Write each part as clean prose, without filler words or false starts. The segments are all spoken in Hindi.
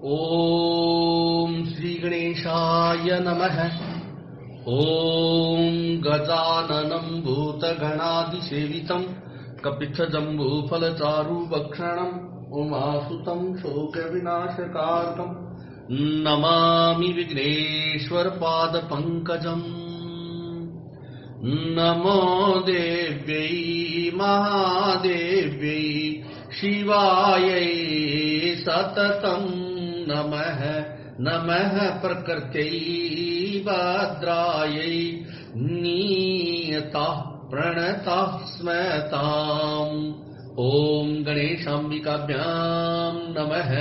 ओम श्री गणेशाय नमः। ओम गजाननं भूतगणादिसेवितं कपित्थजम्बूफलचारुभक्षणं उमासुतं शोकविनाशकारकं नमामि विघ्नेश्वरपादपङ्कजम्। नमो देव्यै महादेव्यै शिवायै सततं नमः। नमः प्रकृत्यै भद्रायै नियता प्रणतः स्मताम्। ॐ गणेशाम्बिकाभ्यां नमः।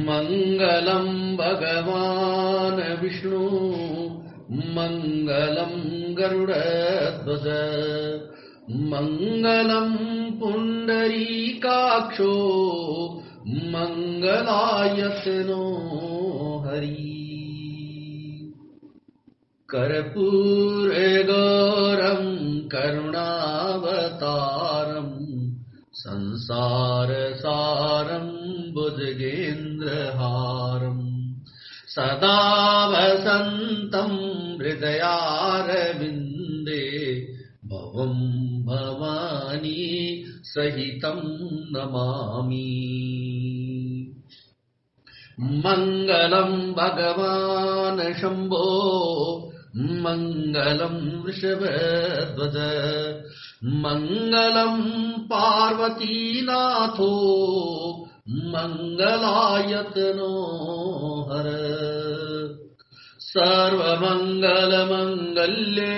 मङ्गलं भगवान् विष्णु मङ्गलं गरुडध्वज मङ्गलं पुण्डरीकाक्षो मङ्गलायतनो हरि। कर्पूरगौरं करुणावतारं संसारसारं भुजगेन्द्रहारं सदा वसन्तं हृदयारविन्दे भवं भवानी सहितं नमामि। मङ्गलं भगवान् शम्भो मङ्गलं वृषभध्वज मङ्गलं पार्वतीनाथो मङ्गलायतनो हर। सर्वमङ्गलमङ्गल्ये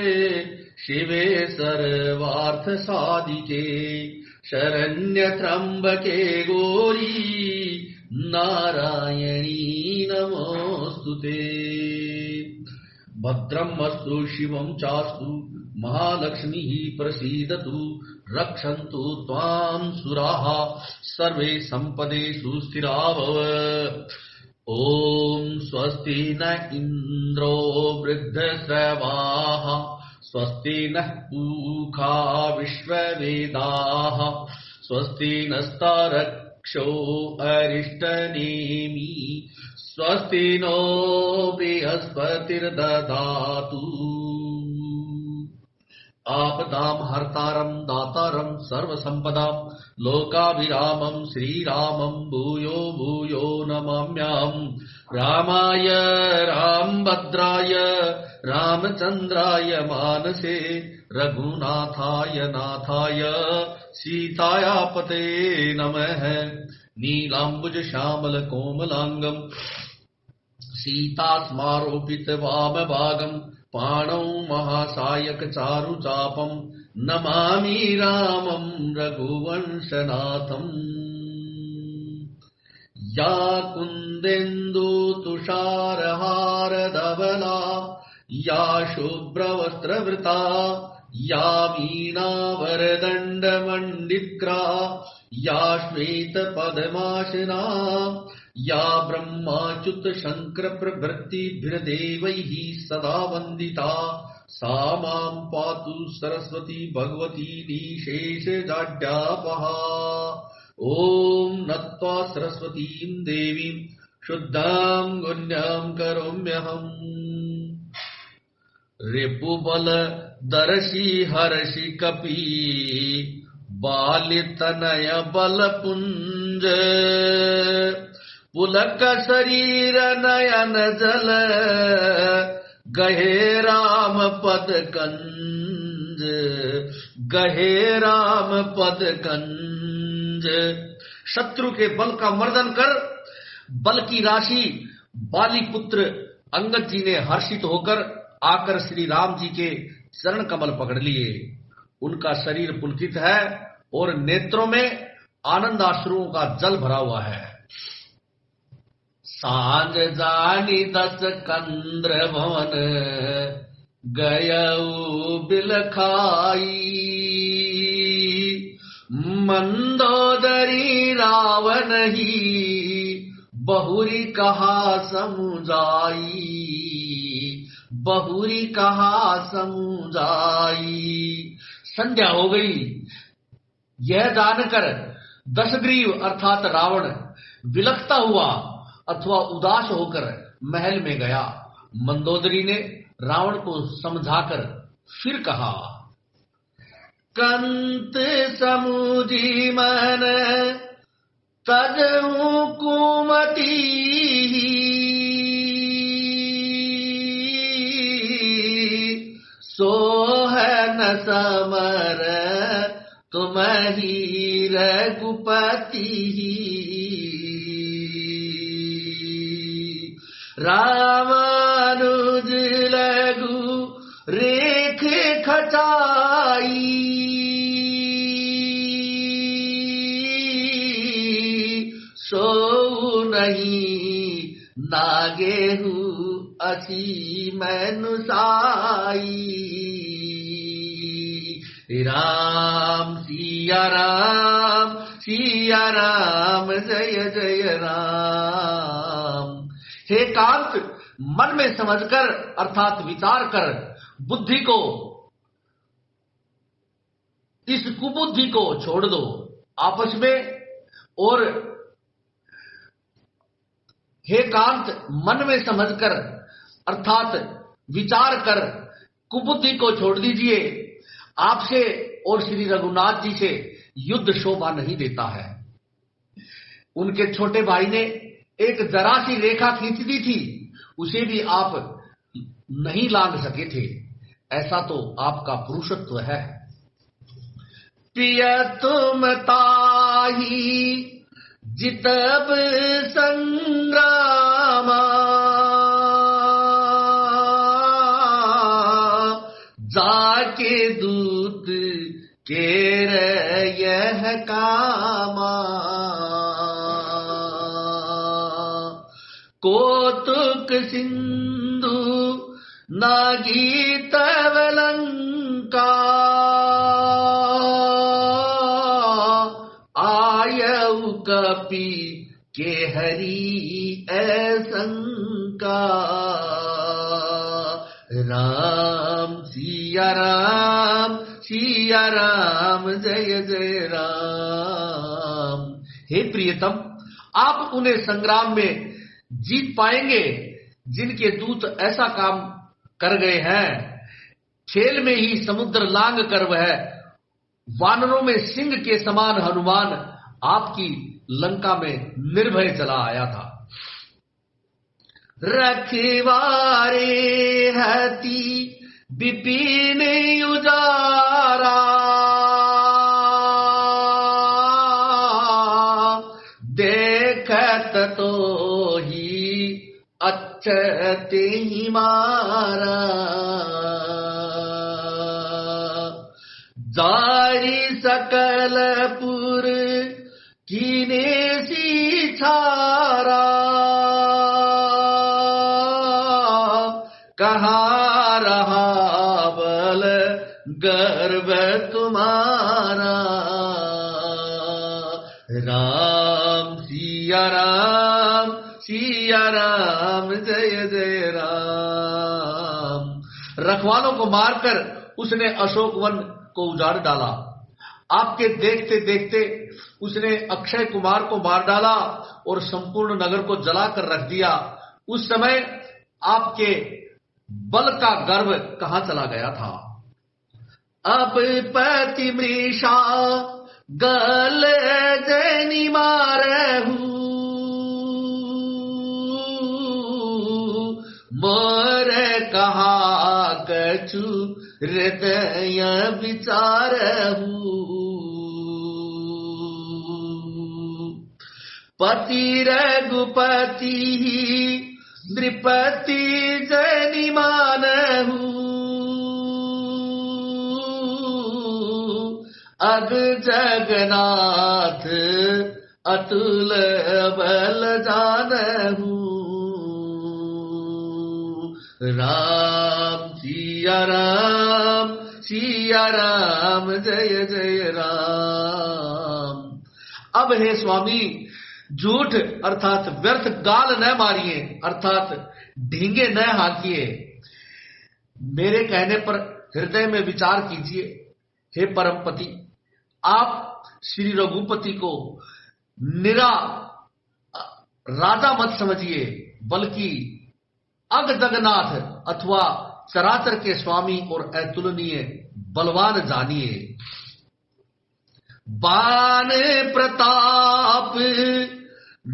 शिवे सर्वार्थसाधिके शरण्यत्र्यम्बके गौरी नारायणी नमोस्तुते। भद्रमस्तु शिवं चास्तु महालक्ष्मीः प्रसीदतु रक्षन्तु त्वां सुराः सर्वे सम्पदेषु स्थिरा भव। ॐ स्वस्ति न इन्द्रो वृद्धश्रवाः स्वस्ति नः पूषा विश्ववेदाः स्वस्ति नस्तारक्षो अरिष्टनेमि स्वस्ति नो बृहस्पतिर्दधातु। आपदां हर्तारं दातारं सर्वसम्पदां लोकाभिरामं श्रीरामं भूयो भूयो नमाम्यहम्। रामाय रामभद्राय रामचन्द्राय मानसे रघुनाथाय नाथाय सीतायापते नमः। नीलाम्बुज श्यामल कोमलांगं सीतास्मारोपित वामभागं पाणौ महासायक चारुचापं नमामि रामं रघुवंशनाथम्। या कुन्देन्दु तुषारहारधवला या शुभ्रवस्त्रवृता या वीणावरदण्डमण्डित्क्रा या श्वेतपद्मासना या ब्रह्माच्युत शङ्कर प्रभृतिभिर्देवैः सदा वन्दिता सा मां पातु सरस्वती भगवती निशेषजाड्यापहा। ॐ नत्वा सरस्वतीं देवीं शुद्धां गुण्यां करोम्यहम्। रिपुबल दर्शि हर्षि कपि बालितनय बलपुञ्ज पुलक शरीर नयन जल गहे राम पद कंज गहे राम पद कंज। शत्रु के बल का मर्दन कर बल की राशि बाली पुत्र अंगद जी ने हर्षित होकर आकर श्री राम जी के चरण कमल पकड़ लिए। उनका शरीर पुलकित है और नेत्रों में आनंदाश्रुओं का जल भरा हुआ है। सांझ जानी 10 कंद्र भवन गयऊ बिलखाई मंदोदरी रावण ही बहुरी कहा समुझाई बहुरी कहा समुझाई। संध्या हो गई। यह जानकर दशग्रीव अर्थात रावण विलखता हुआ अथवा उदास होकर महल में गया। मंदोदरी ने रावण को समझाकर फिर कहा, कंत समुझी मन तजहु कुमति, सो है न समर तुम ही रघुपति। रामानुज लघु रेख खचाई, सो नहीं नागेहु असी मैनुसाई। राम सिया राम जय जय राम। हे कांत, मन में समझकर अर्थात विचार कर बुद्धि को, इस कुबुद्धि को छोड़ दो आपस में। और हे कांत, मन में समझकर अर्थात विचार कर कुबुद्धि को छोड़ दीजिए। आपसे और श्री रघुनाथ जी से युद्ध शोभा नहीं देता है। उनके छोटे भाई ने एक जरा सी रेखा खींच दी थी, उसे भी आप नहीं लांघ सके थे। ऐसा तो आपका पुरुषत्व है। प्रिय तुम ताही जितब संग्रामा, जाके दूत के यह कामा। कौतुक सिंधु नागी तव लंका, आयऊ कपि के हरि ऐसंका। राम सिया राम जय जय राम। हे प्रियतम, आप उन्हें संग्राम में जीत पाएंगे जिनके दूत ऐसा काम कर गए हैं। खेल में ही समुद्र लांग कर वह वानरों में सिंह के समान हनुमान आपकी लंका में निर्भय चला आया था। रखवारे हति विपिन उजारा, देखत तो ही अच्छते ही मारा। जारी सकलपुर कीने सी छारा, कहाँ रहा बल गर्व तुम्हारा। राम सिया राम जय जय राम। रखवालों को मारकर उसने अशोक वन को उजाड़ डाला। आपके देखते देखते उसने अक्षय कुमार को मार डाला और संपूर्ण नगर को जलाकर रख दिया। उस समय आपके बल का गर्व कहां चला गया था। अब पति मृषा गल जनी मारहू, मोर कहा कछु हृदय विचारहू। पति रघुपति नृपति जनि मानहू, अग जगन्नाथ अतुल बल जानहू। राम सिया राम जय जय राम। अब हे स्वामी, झूठ अर्थात व्यर्थ गाल न मारिए, अर्थात ढींगे न हाकिए। मेरे कहने पर हृदय में विचार कीजिए। हे परमपति, आप श्री रघुपति को निरा राजा मत समझिए, बल्कि अग जगन्नाथ अथवा चराचर के स्वामी और अतुलनीय बलवान जानिए। बाण प्रताप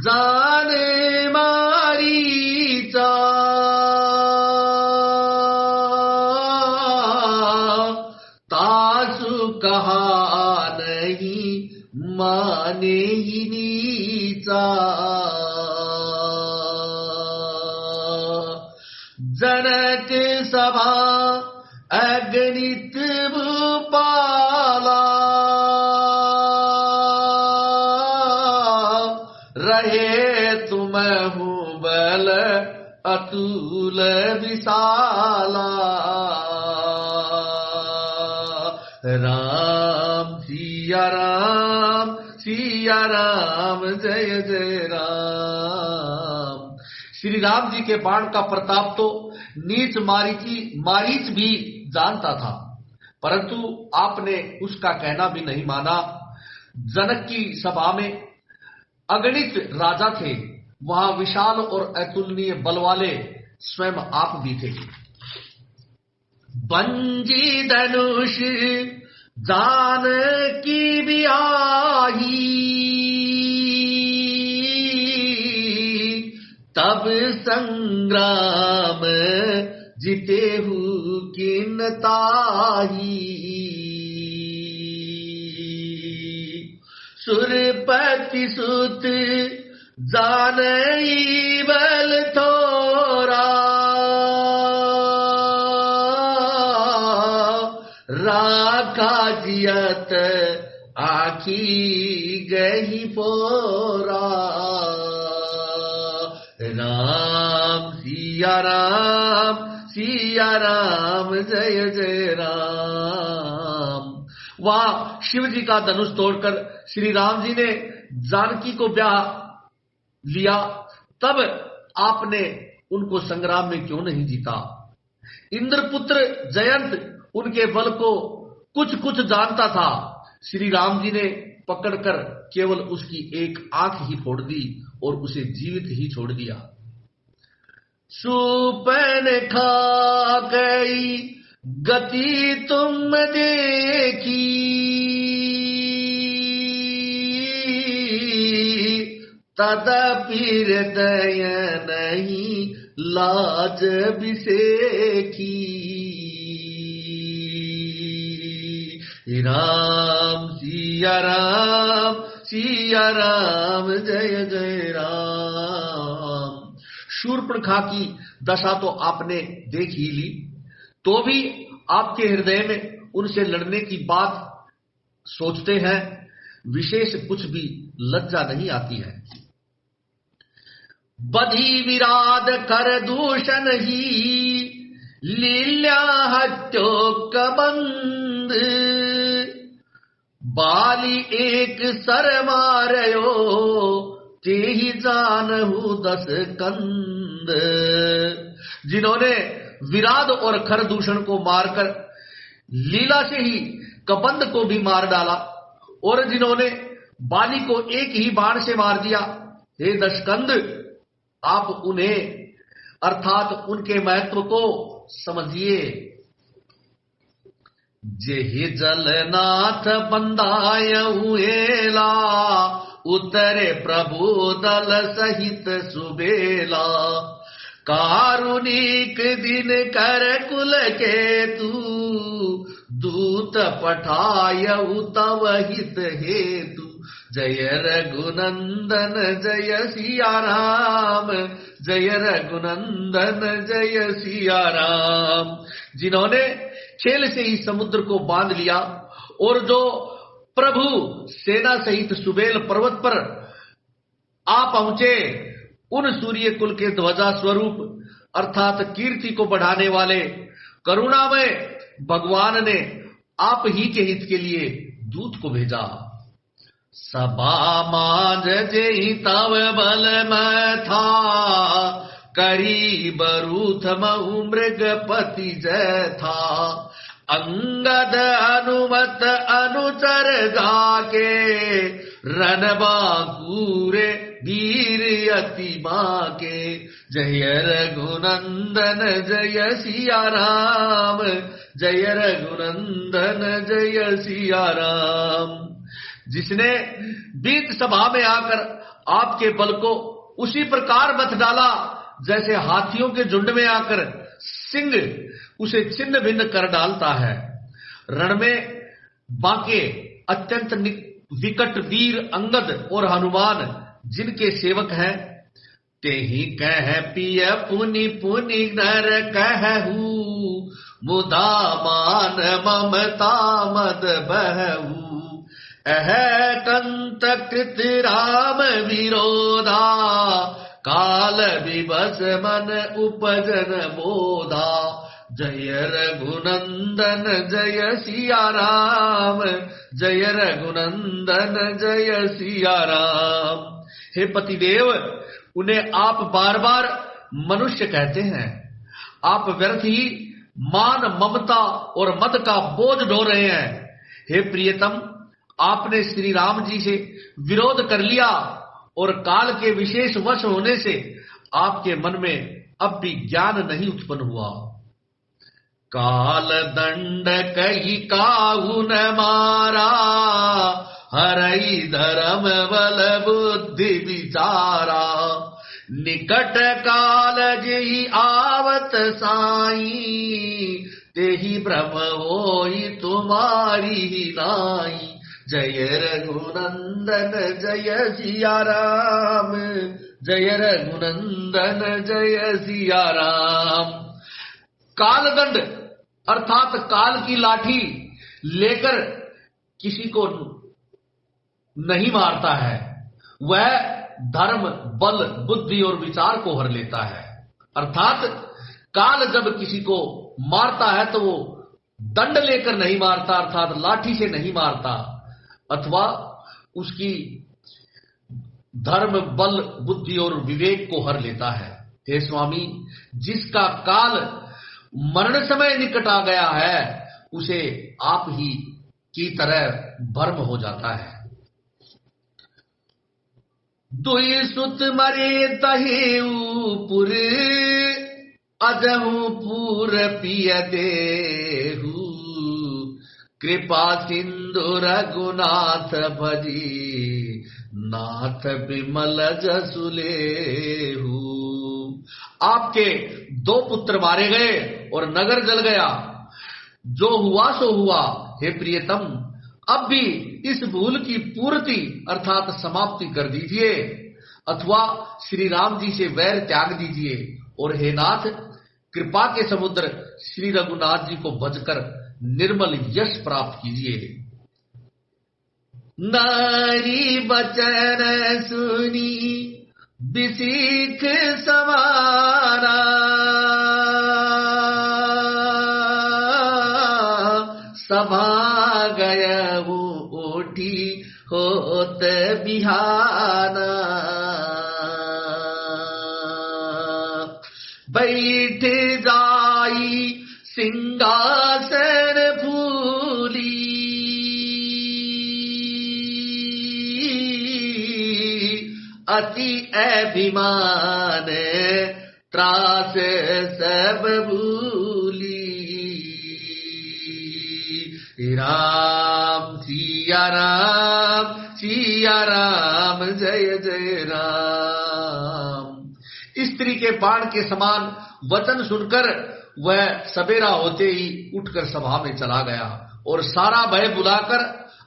जाने मारीचा, तासु कहा नहीं माने ही नीचा। जनक सभा अगणित भूपाला, रहे तुम हूँ बल अतुल विशाला। राम सिया राम, सिया राम, जय जय राम। श्री राम जी के बाण का प्रताप तो नीच मारीच भी जानता था, परंतु आपने उसका कहना भी नहीं माना। जनक की सभा में अगणित राजा थे, वहां विशाल और अतुलनीय बल वाले स्वयं आप भी थे। बंजी धनुष जान की बियाही, तब संग्राम जीते हु किन ताही। सुरपति सुत जानई बल थोरा, राखा जियत आखी गही पोरा। राम सिया राम, सिया राम, जय जय राम। वहां शिव जी का धनुष तोड़कर श्री राम जी ने जानकी को ब्याह लिया, तब आपने उनको संग्राम में क्यों नहीं जीता? इंद्रपुत्र जयंत उनके बल को कुछ कुछ जानता था, श्री राम जी ने पकड़कर केवल उसकी एक आंख ही फोड़ दी और उसे जीवित ही छोड़ दिया। सुपन खा गई गति तुम देखी, तदपि हृदय नहीं लाज बिसेखी। राम सिया राम, सिया राम, जय जय राम। शूर्पणखा की दशा तो आपने देख ही ली, तो भी आपके हृदय में उनसे लड़ने की बात सोचते हैं, विशेष कुछ भी लज्जा नहीं आती है। बधी विराद कर दूषण ही, लील्या हत्यो कबंद। बाली एक सर मारयो, ते ही जानहु 10 कंद। जिन्होंने विराद और खरदूषण को मारकर लीला से ही कबंद को भी मार डाला, और जिन्होंने बाली को एक ही बाण से मार दिया, हे 10 कंद, आप उन्हें अर्थात उनके महत्व को समझिए। जेहि जलनाथ बंदाय उएला, उतरे प्रभु दल सहित सुबेला। कारुणिक दिन कर कुल के तू, दूत पठायउ तव हित हेतु। जय रघुनंदन जय सिया राम, जय रघुनंदन जय सिया राम। जिन्होंने खेल से ही समुद्र को बांध लिया, और जो प्रभु सेना सहित सुबेल पर्वत पर आ पहुंचे, उन सूर्य कुल के ध्वजा स्वरूप अर्थात कीर्ति को बढ़ाने वाले करुणामय भगवान ने आप ही के हित के लिए दूत को भेजा। सबा माज जेहि तव बल में था, करी बरूथ मऊ मृगपति जय था। अंगद अनुमत अनुचर जाके, रणबांकुरे वीर अति बांके, जय रघुनंदन जय सिया राम, जय रघुनंदन जय सिया राम। जिसने बीच सभा में आकर आपके बल को उसी प्रकार मत डाला जैसे हाथियों के झुंड में आकर सिंह उसे छिन्न भिन्न कर डालता है। रण में बांके अत्यंत विकट वीर अंगद और हनुमान जिनके सेवक हैं, ते ही कह पिय पुनि पुनि नर कहू, मुदा मान ममता मद बहू, अह कंत कृत राम विरोधा, काल विवश मन उपजन बोधा, जय रघुनंदन जय सिया राम, जय रघुनंदन जय सिया राम। हे पतिदेव, उन्हें आप बार बार मनुष्य कहते हैं। आप व्यर्थ ही मान ममता और मद का बोझ ढो रहे हैं। हे प्रियतम, आपने श्री राम जी से विरोध कर लिया और काल के विशेष वश होने से आपके मन में अब भी ज्ञान नहीं उत्पन्न हुआ। काल दंड कही काहू न मारा, हरई धर्म बल बुद्धि विचारा, निकट काल जेहि आवत साई, तेहि भ्रम होई तुम्हारी नाई, जय रघुनंदन जय सिया राम, जय रघुनंदन जय सिया राम। कालदंड अर्थात काल की लाठी लेकर किसी को नहीं मारता है, वह धर्म बल बुद्धि और विचार को हर लेता है। अर्थात काल जब किसी को मारता है तो वो दंड लेकर नहीं मारता, अर्थात लाठी से नहीं मारता, अथवा उसकी धर्म बल बुद्धि और विवेक को हर लेता है। हे स्वामी, जिसका काल मरण समय निकट आ गया है उसे आप ही की तरह भ्रम हो जाता है। दुई सुत मरे तहेउपुर, अजहू पूर पिय देहू, कृपा सिंधु रघुनाथ भजी, नाथ विमल जसु लेहू। आपके 2 पुत्र मारे गए और नगर जल गया, जो हुआ सो हुआ। हे प्रियतम, अब भी इस भूल की पूर्ति अर्थात समाप्ति कर दीजिए, अथवा श्री राम जी से वैर त्याग दीजिए, और हे नाथ, कृपा के समुद्र श्री रघुनाथ जी को भजकर निर्मल यश प्राप्त कीजिए। नारी बचन सुनी बिसीख समारा, सभा गयऊ ओठी होत बिहाना, बैठ जाई सिंहासन फूली, अति अभिमान त्रास सब भूली। राम सिया राम, सिया राम जय जय राम। स्त्री के बाण के समान वचन सुनकर वह सवेरा होते ही उठकर सभा में चला गया और सारा भय बुलाकर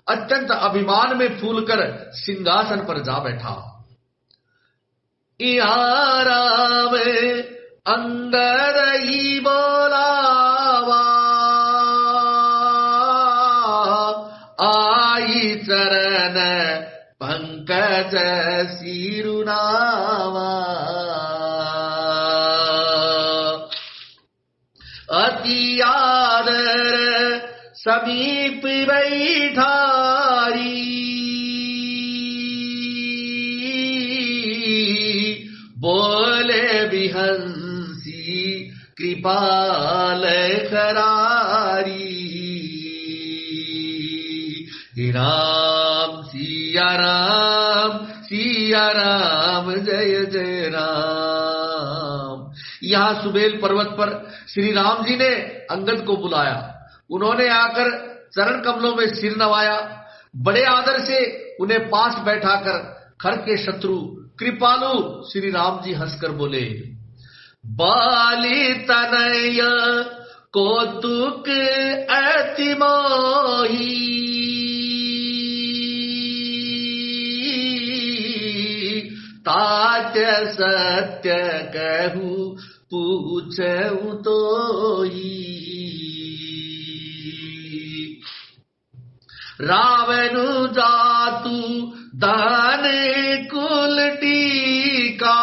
अत्यंत अभिमान में फूलकर सिंहासन पर जा बैठा। इहाँ राम अंदर ही बोलावा, आई चरण पंकज सिरुनावा, अति आदर समीप बैठारी, बोले बिहंसी कृपाल करारी। राम सिया राम, सिया राम जय जय राम। यहां सुबेल पर्वत पर श्री राम जी ने अंगद को बुलाया। उन्होंने आकर चरण कमलों में सिर नवाया। बड़े आदर से उन्हें पास बैठाकर खर के शत्रु कृपालु श्री राम जी हंसकर बोले, बाली तनय कौतुक अति मोही, तात्य सत्य कहूँ पूछूं तो ही। रावणु जातु दान कुल टीका,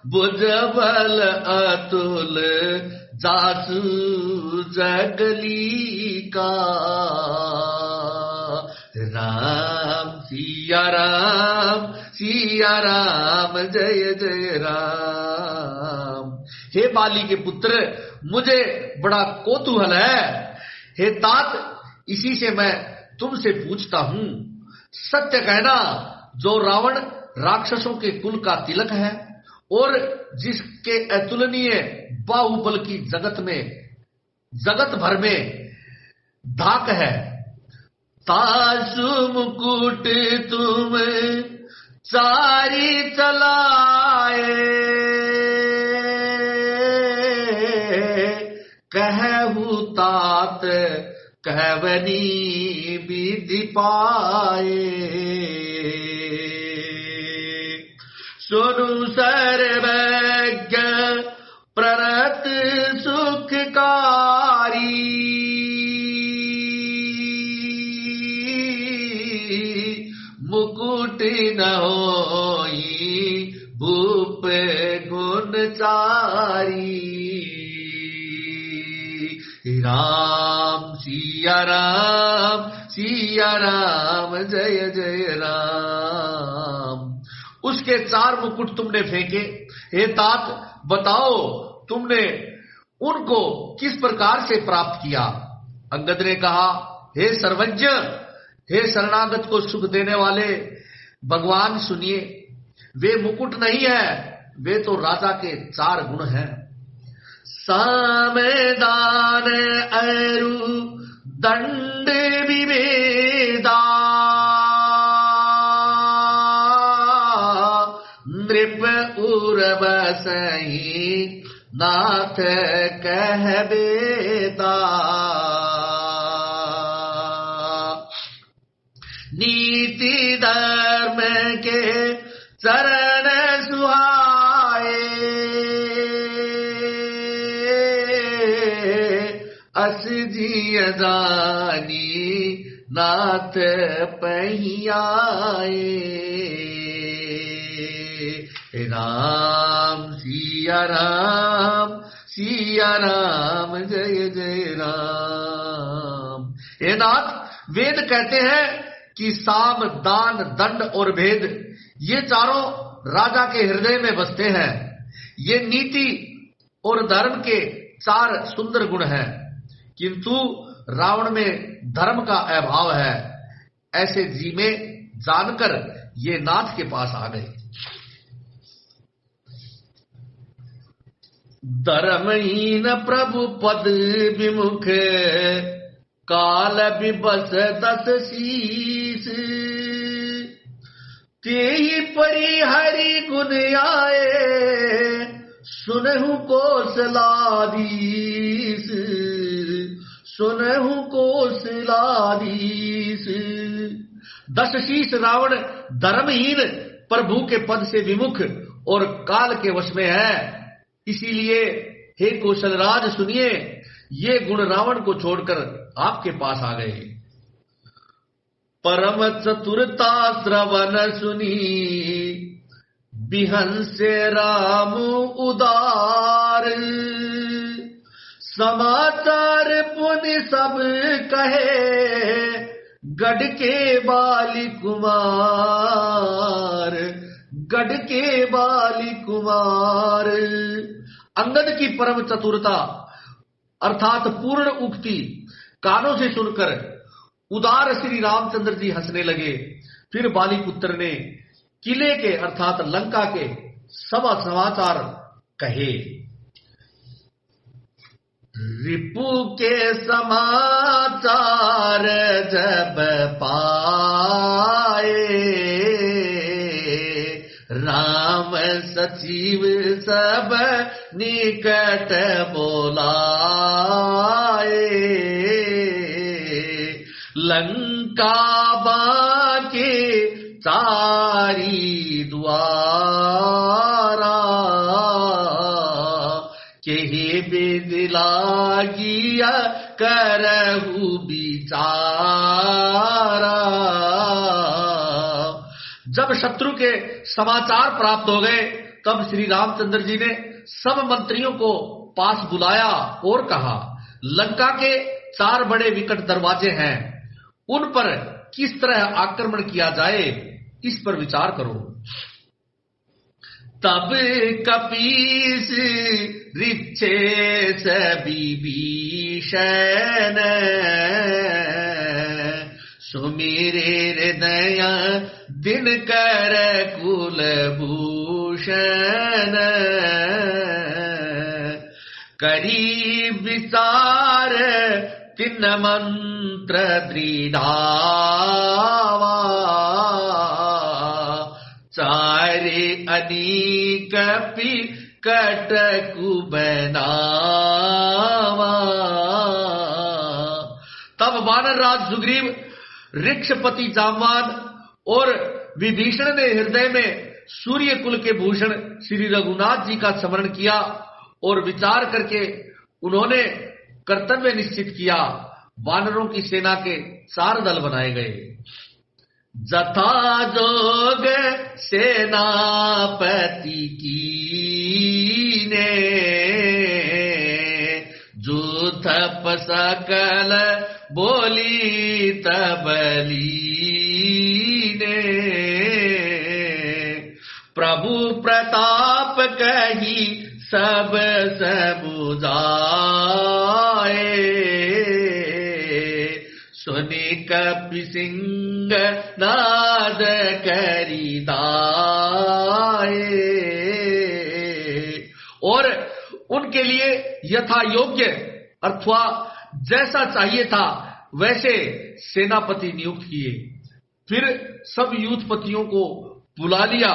बुझबल अतुल जासु जगली का। राम सिया राम जय जय राम। हे बाली के पुत्र, मुझे बड़ा कौतूहल है। हे तात, इसी से मैं तुमसे पूछता हूं, सत्य कहना, जो रावण राक्षसों के कुल का तिलक है और जिसके अतुलनीय बाहुबल की जगत भर में धाक है, तासु मुकुट तुम चारी चलाए, कहू तात कहवनी विधि पाए। सुनु सर्वज्ञ प्ररत सुखकारी, मुकुट न होई भूप गुणचारी। राम सिया राम जय जय राम। उसके 4 मुकुट तुमने फेंके। हे तात, बताओ तुमने उनको किस प्रकार से प्राप्त किया? अंगद ने कहा, हे सर्वज्ञ, हे शरणागत को सुख देने वाले भगवान, सुनिए, वे मुकुट नहीं है, वे तो राजा के 4 गुण हैं। सामदान अरु दंड विवेदा, नृप उर्वशी नाथ कहबेदा। नीति धर्म के चरण सुहाए, अस जिय जानी नाथ पहियाए। राम सिया राम जय जय राम। हे नाथ, वेद कहते हैं कि साम, दान, दंड और भेद, ये चारों राजा के हृदय में बसते हैं। ये नीति और धर्म के 4 सुंदर गुण हैं, किंतु रावण में धर्म का अभाव है। ऐसे जी में जानकर ये नाथ के पास आ गए। धर्महीन प्रभु पद विमुख, काल विबस 10 शीस, तेहि परि हरि गुण आए, सुनहु कौशलाधीश, सुनहु कौशलाधीश। 10 शीश रावण धर्महीन, प्रभु के पद से विमुख और काल के वश में है। इसीलिए हे कौशलराज, सुनिए, ये गुण रावण को छोड़कर आपके पास आ गए। परम चतुरता श्रवण सुनी, बिहंस राम उदार, समाचार पुनि सब कहे, गढ़ के बाली कुमार, गढ़ के बाली कुमार। अंगद की परम चतुरता अर्थात पूर्ण उक्ति कानों से सुनकर उदार श्री रामचंद्र जी हंसने लगे। फिर बाली पुत्र ने किले के अर्थात लंका के सब समाचार कहे। रिपु के समाचार जब पाए, राम सचिव सब निकट बोलाए। लंका बाके चारी द्वारा, केहि बिद लागिया करहु बिचारा। जब शत्रु के समाचार प्राप्त हो गए, तब श्री रामचंद्र जी ने सब मंत्रियों को पास बुलाया और कहा, लंका के 4 बड़े विकट दरवाजे हैं, उन पर किस तरह आक्रमण किया जाए, इस पर विचार करो। तब कपीस ऋक्षेश विभीषण, सुमिरे हृदय दिनकर कुलभूषण। करी विचार तिन मंत्र दृढ़ावा, चारे अनेक पिकट कुबनावा। तब वानर राज सुग्रीव, ऋक्षपति जामवान और विभीषण ने हृदय में सूर्य कुल के भूषण श्री रघुनाथ जी का स्मरण किया और विचार करके उन्होंने कर्तव्य निश्चित किया। वानरों की सेना के 4 दल बनाए गए। जथा जोग सेनापति कीने, जूथप सकल बोली तबलीने। प्रभु प्रताप कही सब समुझाए, सुनि कपि सिंह नाद करि दाए। और उनके लिए यथा योग्य अथवा जैसा चाहिए था वैसे सेनापति नियुक्त किए। फिर सब यूथपतियों को बुला लिया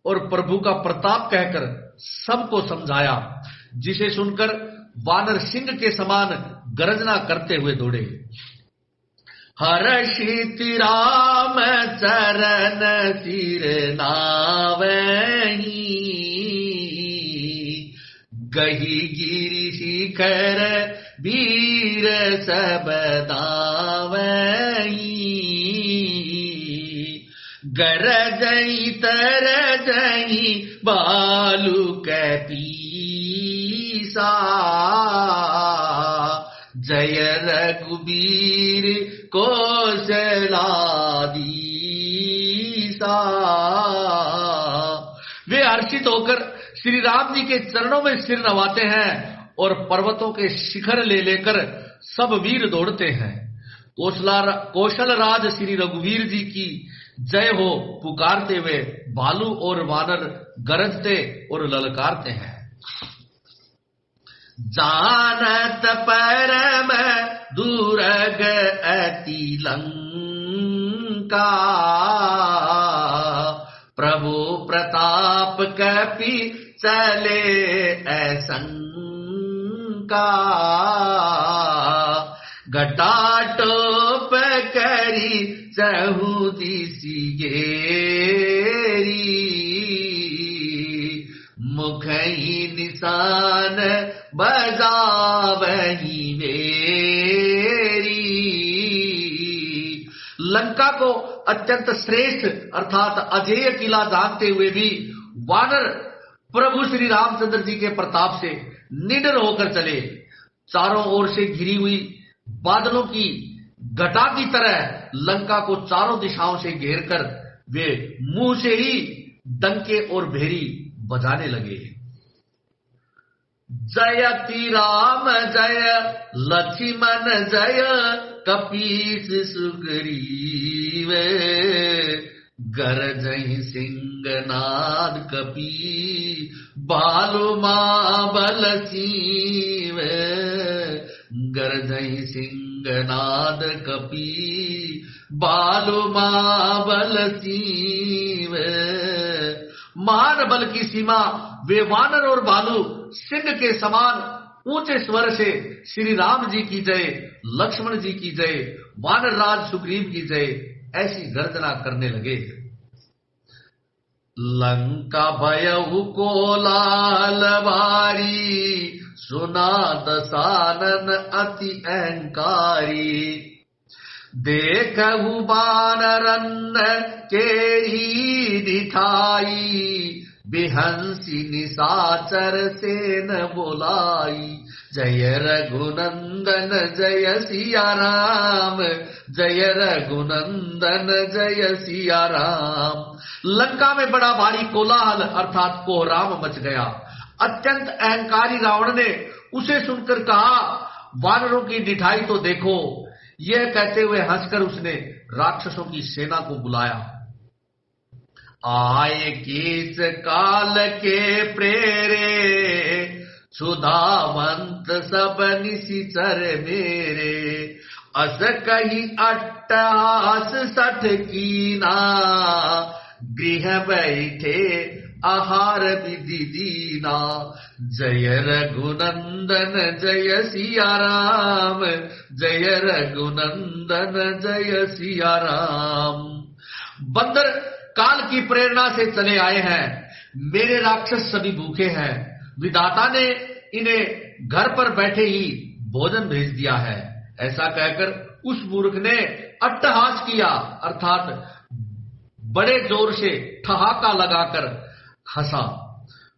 और प्रभु का प्रताप कहकर सबको समझाया, जिसे सुनकर वानर सिंह के समान गर्जना करते हुए दौड़े। हर्षित राम चरण सिर नावही, गही गिरि शिखर वीर सब दावही। गरजई तरजई बालू कैपीसा, जय रघुबीर कौशलाधीसा। वे हर्षित होकर श्री राम जी के चरणों में सिर नवाते हैं और पर्वतों के शिखर ले लेकर सब वीर दौड़ते हैं। कौशल राज श्री रघुवीर जी की जय हो पुकारते हुए भालू और वानर गरजते और ललकारते हैं। जानत परम दूरग अति लंका, प्रभु प्रताप कपि चले असंका। घटाटोप करी चहु दिसि घेरी, मुखई निशान बजावही वेरी। लंका को अत्यंत श्रेष्ठ अर्थात अजेय किला जानते हुए भी वानर प्रभु श्री रामचंद्र जी के प्रताप से निडर होकर चले। चारों ओर से घिरी हुई बादलों की घटा की तरह लंका को चारों दिशाओं से घेरकर वे मुंह से ही डंके और भेरी बजाने लगे। जयति राम जय लक्ष्मण जय, कपीस सुग्रीव, गरजहि सिंहनाद कपी, बालु महाबल सीव, गरजहि सिंहनाद कपी, बालु महाबल सीव। महान बल की सीमा वे वानर और भालू सिंह के समान ऊंचे स्वर से श्री राम जी की जय, लक्ष्मण जी की जय, वानर राज सुग्रीव की जय ऐसी गर्जना करने लगे। लंका भयउ कोलाहल भारी, सुना दसानन अति अहंकारी, देखहु बानरन केरी दिठाई, बिहंसी निशाचर सेन बोलाई, जय रघुनंदन जय सिया राम, जय रघुनंदन जय सिया राम। लंका में बड़ा भारी कोलाहल अर्थात कोहराम मच गया। अत्यंत अहंकारी रावण ने उसे सुनकर कहा, वानरों की डिठाई तो देखो। यह कहते हुए हंसकर उसने राक्षसों की सेना को बुलाया। आए किस काल के प्रेरे, सुधावंत सब निशिचर मेरे, अस कही अट्टहास सठ कीना, गृह बैठे आहार विधि दीना, जय रघुनंदन जय सिया राम, जय रघुनंदन जय सिया राम। बंदर काल की प्रेरणा से चले आए हैं, मेरे राक्षस सभी भूखे हैं, विधाता ने इन्हें घर पर बैठे ही भोजन भेज दिया है। ऐसा कहकर उस मूर्ख ने अट्टहास किया अर्थात बड़े जोर से ठहाका लगाकर हंसा।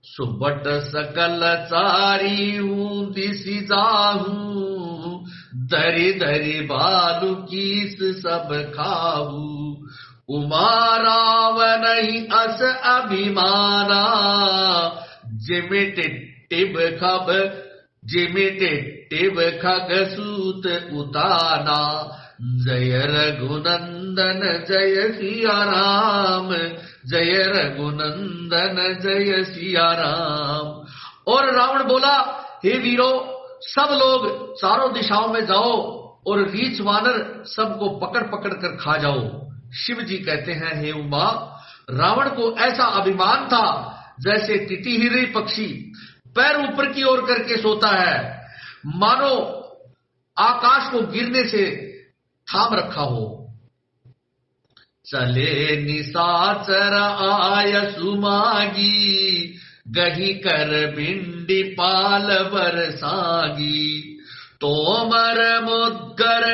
सुबट सकल चारी हूं दिसी जाहू, दरी दरी बालू कीस सब खाऊ, उमा रावण ही अस अभिमाना, जिमिट टिब खब जिमिट टिब खग सूत उताना, जय रघुनंदन जय सिया राम, जय रघुनंदन जय सिया राम। और रावण बोला, हे वीरो, सब लोग चारों दिशाओं में जाओ और रीछ वानर सबको पकड़ पकड़ कर खा जाओ। शिव जी कहते हैं, हे उमा, रावण को ऐसा अभिमान था जैसे टिटिहिरी पक्षी पैर ऊपर की ओर करके सोता है, मानो आकाश को गिरने से थाम रखा हो। चले निशाचर आय सुमागी, गही कर भिंडी पाल बरसागी, तोमर मुद्गर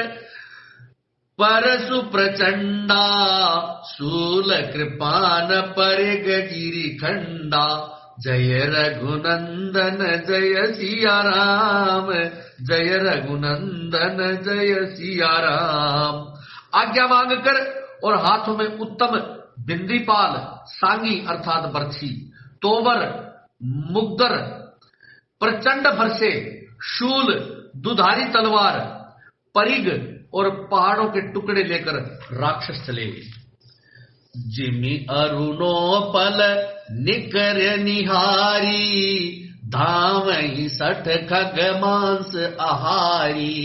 परसु प्रचंडा, शूल कृपान परिग गिरी खंडा, जय रघुनंदन जय सिया राम, जय रघुनंदन जय सिया राम। आज्ञा मांगकर और हाथों में उत्तम बिंदीपाल, सांगी अर्थात बरछी, तोमर, मुग्दर, प्रचंड फरसे, शूल, दुधारी तलवार, परिग और पहाड़ों के टुकड़े लेकर राक्षस चले। जिमि अरुणोपल निकर निहारी, धामहि सठ खग मांस आहारी,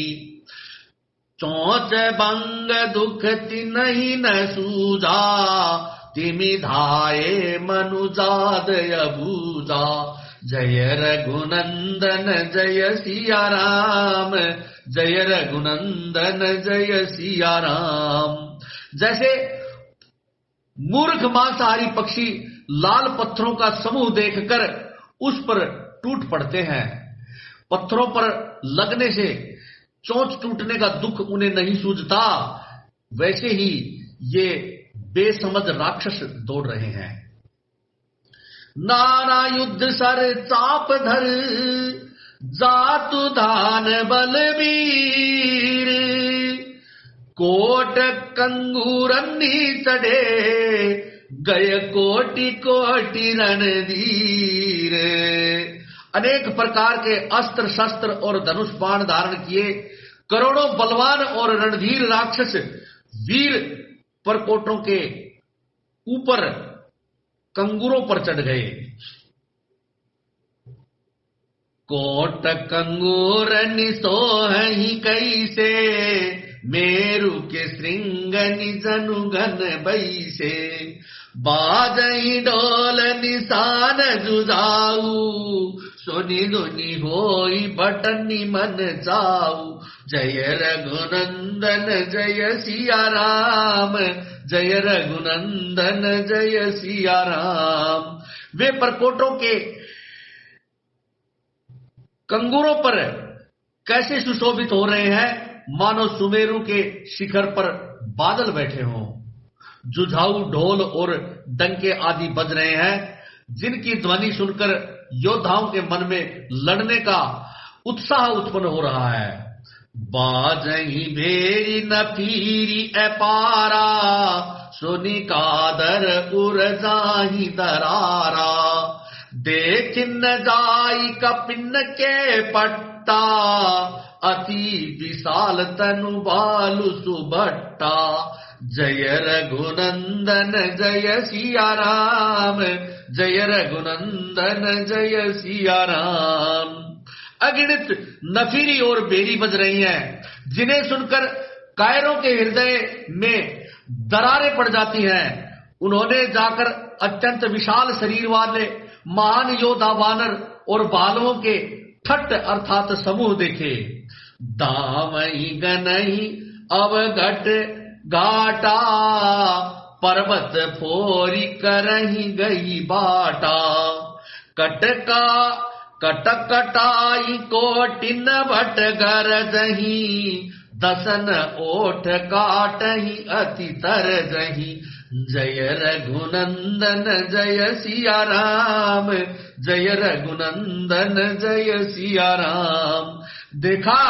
चोच बंग दुख तिनहि न सूझा, तिमि धाये मनुजाद अबूजा, जय रघुनंदन जय सिया राम, जय रघुनंदन जय सिया राम। जैसे मूर्ख मांसाहारी पक्षी लाल पत्थरों का समूह देखकर उस पर टूट पड़ते हैं, पत्थरों पर लगने से चोंच टूटने का दुख उन्हें नहीं सूझता, वैसे ही ये बेसमझ राक्षस दौड़ रहे हैं। नाना युद्ध सर चाप धर, जातु धान बलवीर, कोट कंगूरन्नी चढ़े, गय कोटि कोटि रणधीर। अनेक प्रकार के अस्त्र शस्त्र और धनुष बाण धारण किए करोड़ों बलवान और रणधीर राक्षस वीर परकोटों के ऊपर कंगूरों पर चढ़ गए। कोट कंगूर निसोहि कैसे, मेरु के श्रृंग निजनु घन बैसे। बाजई डोल निशान जुझाऊ, सुनि दुनि होई बटनी मन जाऊ। जय रघुनंदन जय सिया राम, जय रघुनंदन जय सिया राम। वे परकोटों के कंगूरों पर कैसे सुशोभित हो रहे हैं, मानो सुमेरु के शिखर पर बादल बैठे हों। जुझाऊ ढोल और डंके आदि बज रहे हैं, जिनकी ध्वनि सुनकर योद्धाओं के मन में लड़ने का उत्साह उत्पन्न हो रहा है। बाजही भेरी न पीरी अपारा, सुनि कादर उर जाहि दरारा। देख न जाई कपिन के पट्टा, अति विशाल तनु बालु सुभट्टा। जय रघुनंदन जय सिया राम, जय रघुनंदन जय सिया राम। अगिनत नफीरी और बेरी बज रही हैं, जिन्हें सुनकर कायरों के हृदय में दरारें पड़ जाती हैं। उन्होंने जाकर अत्यंत विशाल शरीर वाले महान योद्धा वानर और बालवों के ठट्ट अर्थात समूह देखे। दामई गनई अवघट घाटा, पर्वत फोरी करही गई बाटा। कटका कटकटाई कोटिन भट गरजही, दसन ओठ काटही अति तरजही। जय रघुनंदन जय सिया राम, जय रघुनंदन जय सिया राम। देखा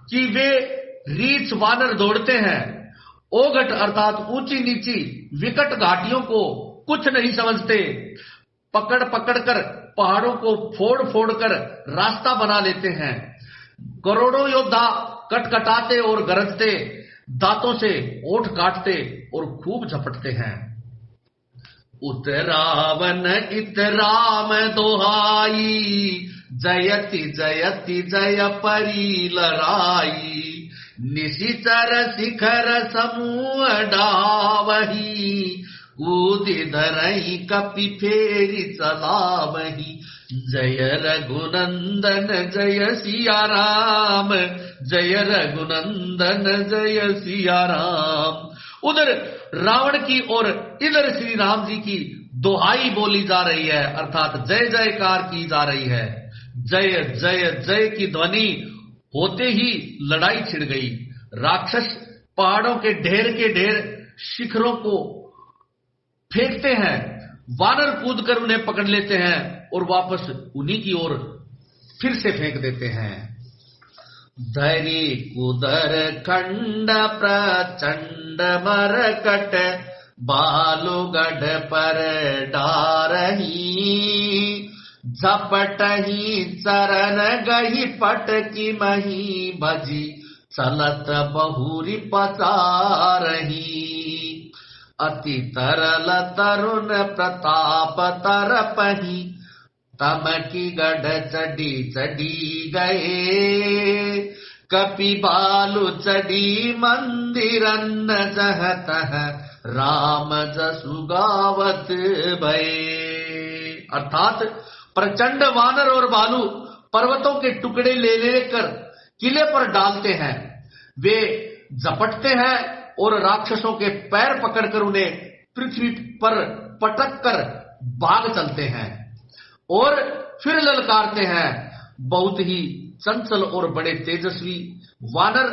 कि वे रीछ वानर दौड़ते हैं, ओघट अर्थात ऊंची नीची विकट घाटियों को कुछ नहीं समझते, पकड़ पकड़ कर पहाड़ों को फोड़ फोड़ कर रास्ता बना लेते हैं। करोड़ों योद्धा कटकटाते और गरजते, दांतों से ओठ काटते और खूब झपटते हैं। उतरावन इतराम दोहाई, जयति जयति जय परी लराई। निशिचर शिखर समूह डावही, कूदि धरई कपि फेरी चलावही। जय रघुनंदन जय सिया राम, जय रघुनंदन जय सिया राम। उधर रावण की और इधर श्री राम जी की दोहाई बोली जा रही है, अर्थात जय जयकार की जा रही है। जय जय जय की ध्वनि होते ही लड़ाई छिड़ गई। राक्षस पहाड़ों के ढेर शिखरों को फेंकते हैं, वानर कूदकर उन्हें पकड़ लेते हैं और वापस उन्हीं की ओर फिर से फेंक देते हैं। धरी कुदर खंड प्रचंड मरकट, बालुगढ़ पर डारही। झपटही चरण गही पटकी मही, भजी चलत बहुरी पचारही। अति तरल तरुण प्रताप तरपही, तमकी गढ़ चढ़ी चढ़ी गए। कपि बालु चढ़ी मंदिरन, जहत राम जसु गावत भये। अर्थात प्रचंड वानर और बालू पर्वतों के टुकड़े ले लेकर किले पर डालते हैं। वे झपटते हैं और राक्षसों के पैर पकड़कर उन्हें पृथ्वी पर पटक कर भाग चलते हैं और फिर ललकारते हैं। बहुत ही चंचल और बड़े तेजस्वी वानर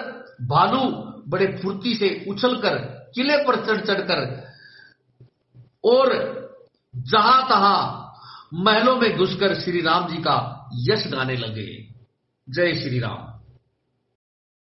भालू बड़े फुर्ती से उछलकर किले पर चढ़ चढ़कर और जहां तहां महलों में घुसकर श्री राम जी का यश गाने लगे। जय श्री राम।